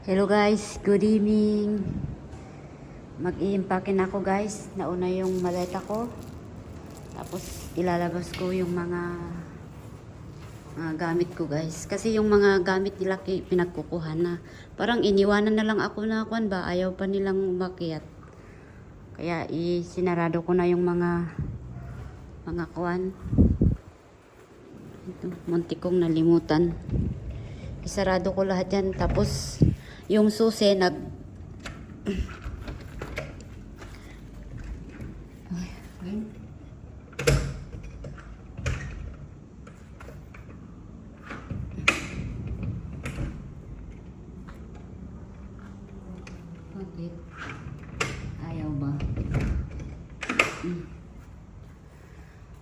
Hello guys, good evening. Mag-i-impake na ako guys. Nauna yung maleta ko. Tapos ilalabas ko yung mga gamit ko guys. Kasi yung mga gamit nila pinagkukuha na. Parang iniwanan na lang ako na kuan ba. Ayaw pa nilang umakyat. Kaya isinarado ko na yung mga kuan. Ito, muntik kong nalimutan. Isarado ko lahat yan. Tapos yung susi bakit? Ayaw ba?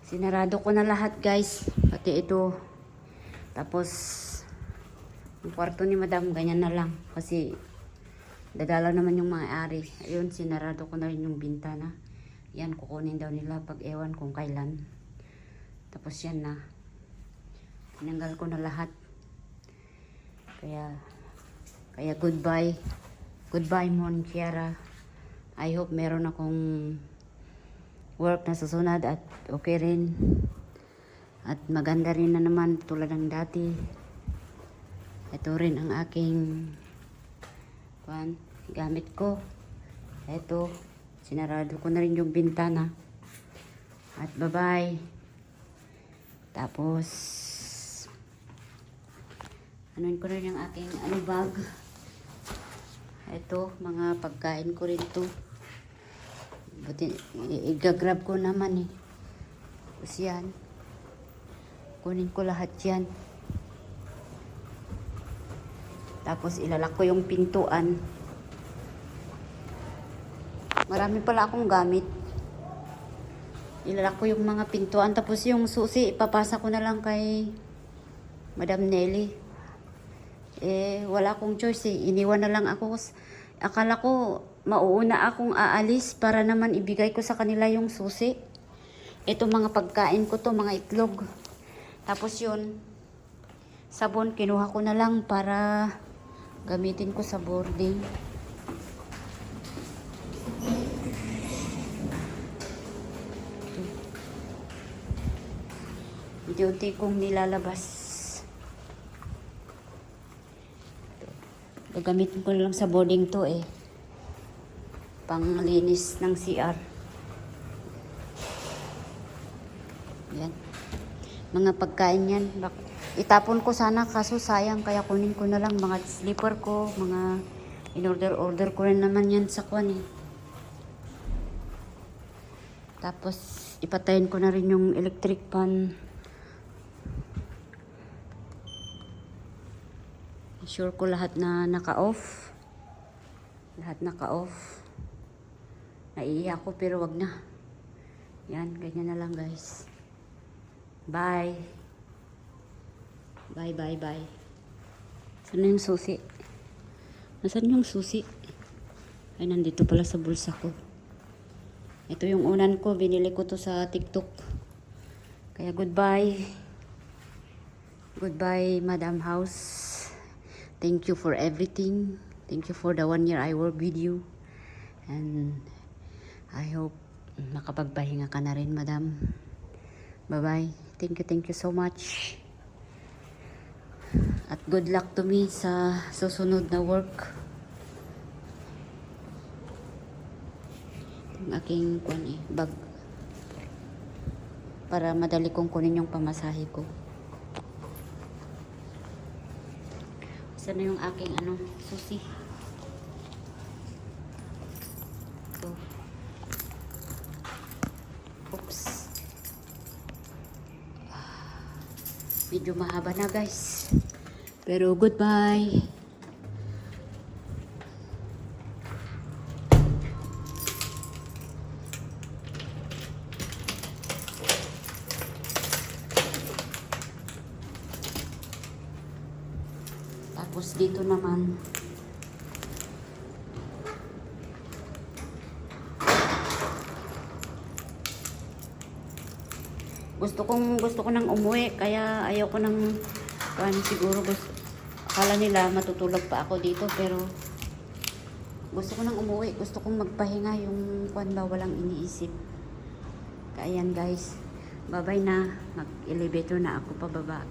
Sinarado ko na lahat guys. Pati ito. Tapos yung kwarto ni madam, ganyan na lang. Kasi dadalaw naman yung mga ari. Ayun, sinarado ko na rin yung bintana. Yan, kukunin daw nila pag ewan kung kailan. Tapos yan na. Tinanggal ko na lahat. Kaya goodbye. Goodbye, Mon Kiara. I hope meron akong work na susunod at okay rin. At maganda rin na naman tulad ng dati. Ito rin ang aking gamit ko. Ito, sinarado ko na rin yung bintana. At bye-bye. Tapos, anuin ko rin yung aking bag. Ito, mga pagkain ko rin to. Buti, i-grab ko naman eh. Tapos yan. Kunin ko lahat yan. Tapos ilalak ko yung pintuan. Marami pala akong gamit. Ilalak ko yung mga pintuan. Tapos yung susi, ipapasa ko na lang kay Madam Nelly. Wala akong choice eh. Iniwan na lang ako. Akala ko mauuna akong aalis para naman ibigay ko sa kanila yung susi. Ito mga pagkain ko to, mga itlog. Tapos yun, sabon, kinuha ko na lang para gamitin ko sa boarding. Unti-unti kong nilalabas. Gagamitin ko na lang sa boarding to eh. Panglinis ng CR. Yan. Mga pagkain yan. Itapon ko sana kaso sayang kaya kunin ko na lang mga slipper ko, mga in-order ko rin naman yan sa kwan eh. Tapos ipatayin ko na rin yung electric pan. Sure ko lahat na naka-off. Lahat naka-off. Naiiyak ko pero wag na. Yan, ganyan na lang guys. Bye. Bye, bye, bye. Saan yung susi? Nasaan yung susi? Ay, nandito pala sa bulsa ko. Ito yung unan ko. Binili ko to sa TikTok. Kaya goodbye. Goodbye, Madam House. Thank you for everything. Thank you for the 1 year I work with you. And I hope makapagpahinga ka na rin, Madam. Bye-bye. Thank you so much. At good luck to me sa susunod na work. Yung aking bag. Para madali kong kunin yung pamasahe ko. Saan na yung aking susi? Ito. Oops. Medyo mahaba na guys. Pero goodbye. Tapos dito naman. Gusto ko nang umuwi kaya ayaw ko nang siguro Akala nila matutulog pa ako dito pero gusto ko nang umuwi. Gusto kong magpahinga yung kwan ba walang iniisip. Kaya yan guys. Bye-bye na. Mag-elevator na ako pababa.